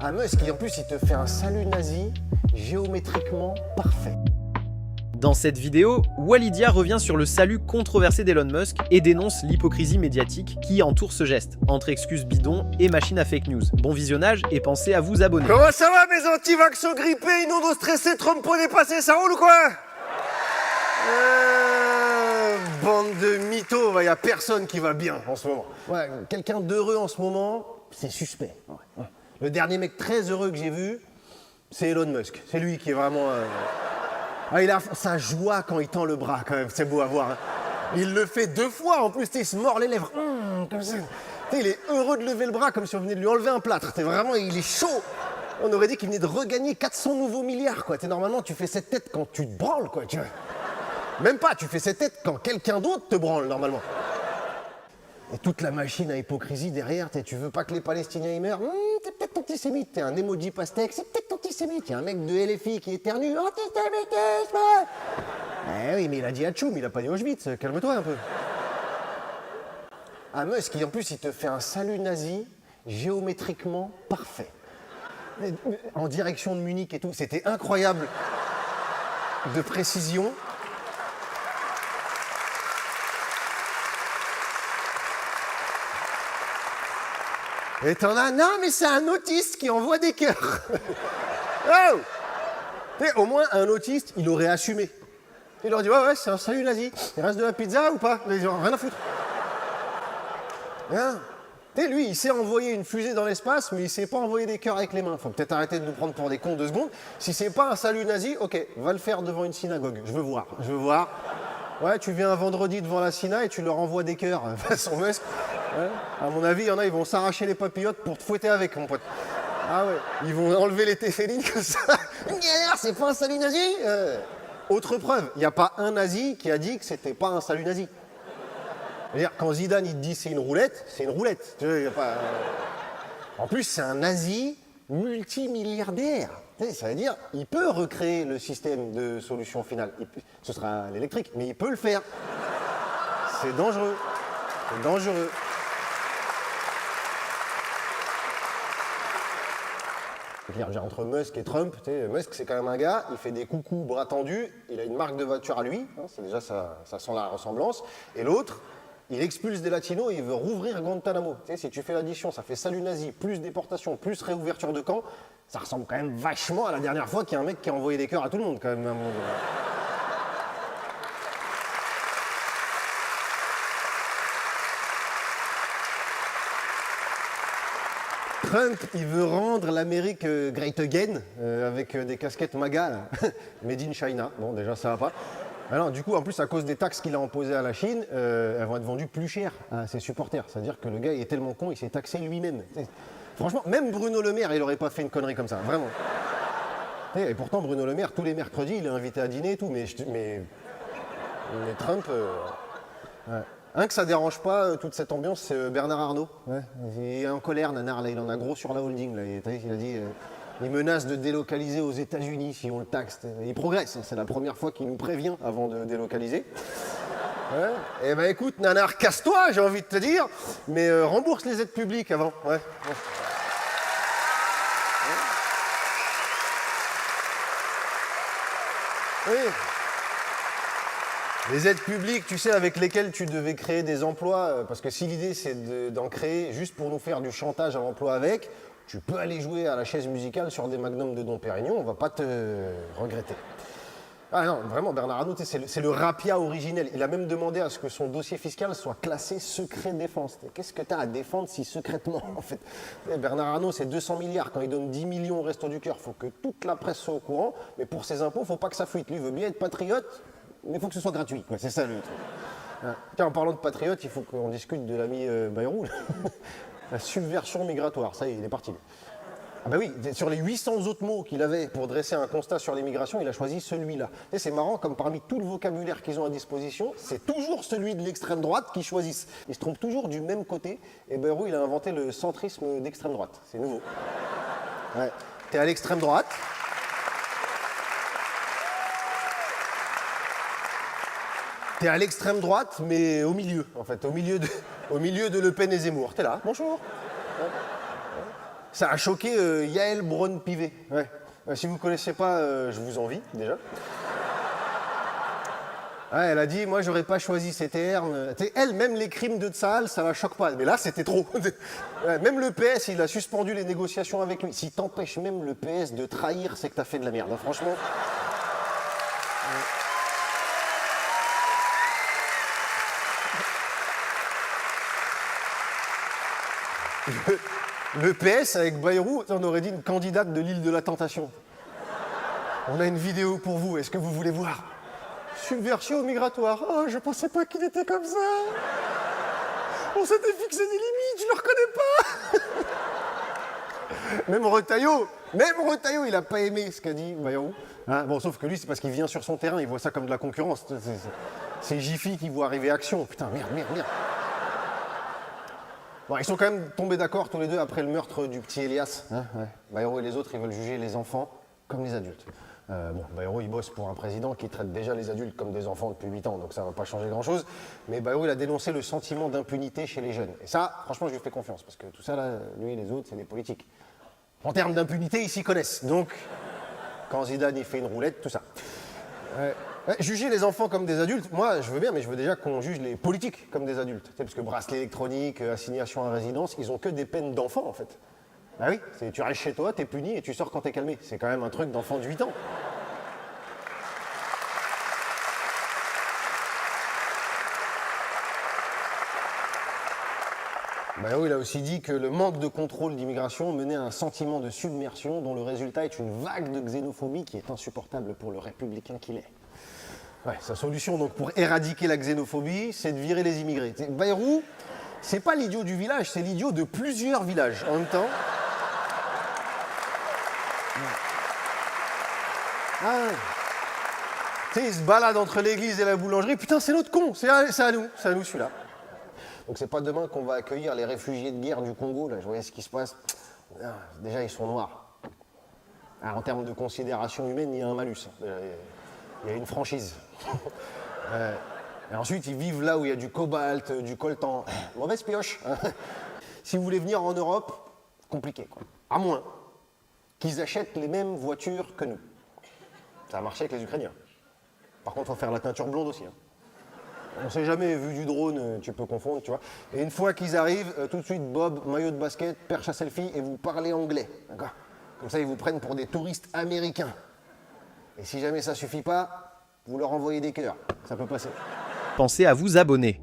à Musk, et en plus il te fait un salut nazi géométriquement parfait. Dans cette vidéo, Walidia revient sur le salut controversé d'Elon Musk et dénonce l'hypocrisie médiatique qui entoure ce geste, entre excuses bidons et machines à fake news. Bon visionnage et pensez à vous abonner. Comment ça va mes anti-vaxxos grippés, inondos stressés, Trump pour dépasser, ça roule ou quoi? Bande de mythos, il y a personne qui va bien en ce moment. Ouais, quelqu'un d'heureux en ce moment, c'est suspect. Ouais. Le dernier mec très heureux que j'ai vu, c'est Elon Musk. C'est lui qui est vraiment... il a sa joie quand il tend le bras quand même, c'est beau à voir. Hein. Il le fait 2 fois en plus, il se mord les lèvres. Comme ça. Il est heureux de lever le bras comme si on venait de lui enlever un plâtre. Vraiment, il est chaud. On aurait dit qu'il venait de regagner 400 nouveaux milliards. Quoi. Normalement, tu fais cette tête quand tu te branles. Quoi, tu vois. Même pas, tu fais cette tête quand quelqu'un d'autre te branle normalement. Et toute la machine à hypocrisie derrière, tu veux pas que les Palestiniens y meurent, t'es peut-être antisémite, t'es un emoji pastèque, c'est peut-être antisémite, il y a un mec de LFI qui éternue, antisémitisme. Eh oui, mais il a dit Hatchoum, il a pas dit Auschwitz, calme-toi un peu. À Musk, en plus, il te fait un salut nazi géométriquement parfait. En direction de Munich et tout, c'était incroyable de précision. Et t'en as, non mais c'est un autiste qui envoie des cœurs. Oh, au moins un autiste, il aurait assumé. Il leur dit, ouais, c'est un salut nazi. Il reste de la pizza ou pas? Ils ont rien à foutre. Hein? Lui, il sait envoyer une fusée dans l'espace, mais il sait pas envoyer des cœurs avec les mains. Faut peut-être arrêter de nous prendre pour des cons 2 secondes. Si c'est pas un salut nazi, ok, va le faire devant une synagogue. Je veux voir. Ouais, tu viens un vendredi devant la syna et tu leur envoies des cœurs. Façon Musk. Ouais. À mon avis, il y en a, ils vont s'arracher les papillotes pour te fouetter avec, mon pote. Ah ouais, ils vont enlever les téphélines comme ça. C'est pas un salut nazi. Autre preuve, il n'y a pas un nazi qui a dit que c'était pas un salut nazi. C'est-à-dire, quand Zidane il te dit c'est une roulette, c'est une roulette. Y a pas... En plus, c'est un nazi multimilliardaire. Ça veut dire, il peut recréer le système de solution finale. Ce sera l'électrique, mais il peut le faire. C'est dangereux. C'est dangereux. Entre Musk et Trump, Musk c'est quand même un gars, il fait des coucous bras tendus, il a une marque de voiture à lui, hein, c'est déjà ça sent la ressemblance, et l'autre, il expulse des latinos et il veut rouvrir Guantanamo. Si tu fais l'addition, ça fait salut nazi, plus déportation, plus réouverture de camp, ça ressemble quand même vachement à la dernière fois qu'il y a un mec qui a envoyé des cœurs à tout le monde quand même. À un moment donné. Trump, il veut rendre l'Amérique great again, avec des casquettes MAGA, là. Made in China. Bon, déjà, ça va pas. Alors, du coup, en plus, à cause des taxes qu'il a imposées à la Chine, elles vont être vendues plus cher à ses supporters. C'est-à-dire que le gars, il est tellement con, il s'est taxé lui-même. Franchement, même Bruno Le Maire, il aurait pas fait une connerie comme ça, vraiment. Et pourtant, Bruno Le Maire, tous les mercredis, il est invité à dîner et tout, mais Trump... Ouais. Un que ça dérange pas, toute cette ambiance, c'est Bernard Arnault. Ouais. Il est en colère, nanar, là, il en a gros sur la holding. Là. Il a dit, il menace de délocaliser aux États-Unis si on le taxe. Il progresse, hein. C'est la première fois qu'il nous prévient avant de délocaliser. Ouais. Eh ben écoute, nanar, casse-toi, j'ai envie de te dire, mais rembourse les aides publiques avant. Ouais. Oui. Les aides publiques, tu sais, avec lesquelles tu devais créer des emplois, parce que si l'idée c'est d'en créer juste pour nous faire du chantage à l'emploi avec, tu peux aller jouer à la chaise musicale sur des magnums de Dom Pérignon, on va pas te regretter. Ah non, vraiment, Bernard Arnault, c'est le rapia originel. Il a même demandé à ce que son dossier fiscal soit classé secret défense. Qu'est-ce que tu as à défendre si secrètement, en fait? Bernard Arnault, c'est 200 milliards. Quand il donne 10 millions au Resto du Cœur, il faut que toute la presse soit au courant. Mais pour ses impôts, il ne faut pas que ça fuite. Lui, il veut bien être patriote, mais il faut que ce soit gratuit. C'est ça le truc. Tiens, en parlant de patriote, il faut qu'on discute de l'ami Bayrou. La subversion migratoire, ça y est, il est parti. Ah ben oui, sur les 800 autres mots qu'il avait pour dresser un constat sur l'immigration, il a choisi celui-là. Et c'est marrant, comme parmi tout le vocabulaire qu'ils ont à disposition, c'est toujours celui de l'extrême droite qu'ils choisissent. Ils se trompent toujours du même côté. Et Bayrou, il a inventé le centrisme d'extrême droite. C'est nouveau. Ouais. T'es à l'extrême droite. T'es à l'extrême droite, mais au milieu, en fait. Au milieu de Le Pen et Zemmour. T'es là, bonjour. Ouais. Ça a choqué Yael Braun-Pivet. Ouais. Si vous ne connaissez pas, je vous envie déjà. Ouais, elle a dit, moi j'aurais pas choisi ces termes. Elle, même les crimes de Tsahal, ça la choque pas. Mais là, c'était trop. Ouais, même le PS, il a suspendu les négociations avec lui. Si t'empêches même le PS de trahir, c'est que t'as fait de la merde, hein, franchement. Le PS avec Bayrou, on aurait dit une candidate de l'île de la Tentation. On a une vidéo pour vous, est-ce que vous voulez voir? Subversion migratoire. Oh, je pensais pas qu'il était comme ça. On s'était fixé des limites, je le reconnais pas. Même Retailleau, il a pas aimé ce qu'a dit Bayrou. Hein, bon, sauf que lui, c'est parce qu'il vient sur son terrain, il voit ça comme de la concurrence. C'est Jiffy qui voit arriver Action. Putain, merde. Bon, ils sont quand même tombés d'accord tous les deux après le meurtre du petit Elias. Hein, ouais. Bayrou et les autres, ils veulent juger les enfants comme les adultes. Bayrou, il bosse pour un président qui traite déjà les adultes comme des enfants depuis 8 ans, donc ça ne va pas changer grand-chose. Mais Bayrou, il a dénoncé le sentiment d'impunité chez les jeunes. Et ça, franchement, je lui fais confiance, parce que tout ça, là, lui et les autres, c'est des politiques. En termes d'impunité, ils s'y connaissent. Donc, quand Zidane, il fait une roulette, tout ça. Juger les enfants comme des adultes, moi, je veux bien, mais je veux déjà qu'on juge les politiques comme des adultes. Parce que bracelet électronique, assignation à résidence, ils ont que des peines d'enfants, en fait. Ah oui, tu restes chez toi, t'es puni et tu sors quand t'es calmé. C'est quand même un truc d'enfant de 8 ans. Bayrou, il a aussi dit que le manque de contrôle d'immigration menait à un sentiment de submersion dont le résultat est une vague de xénophobie qui est insupportable pour le républicain qu'il est. Ouais, sa solution donc pour éradiquer la xénophobie, c'est de virer les immigrés. Bayrou, c'est pas l'idiot du village, c'est l'idiot de plusieurs villages en même temps. Ah, tu sais, il se balade entre l'église et la boulangerie. Putain, c'est notre con, c'est à nous celui-là. Donc c'est pas demain qu'on va accueillir les réfugiés de guerre du Congo, là, je voyais ce qui se passe. Déjà, ils sont noirs. Alors, en termes de considération humaine, il y a un malus. Il y a une franchise. Et ensuite, ils vivent là où il y a du cobalt, du coltan. Mauvaise pioche. Si vous voulez venir en Europe, compliqué, quoi. À moins qu'ils achètent les mêmes voitures que nous. Ça a marché avec les Ukrainiens. Par contre, il faut faire la teinture blonde aussi. Hein. On ne s'est jamais vu du drone, tu peux confondre, tu vois. Et une fois qu'ils arrivent, tout de suite, Bob, maillot de basket, perche à selfie et vous parlez anglais. D'accord ? Comme ça, ils vous prennent pour des touristes américains. Et si jamais ça suffit pas, vous leur envoyez des cœurs. Ça peut passer. Pensez à vous abonner.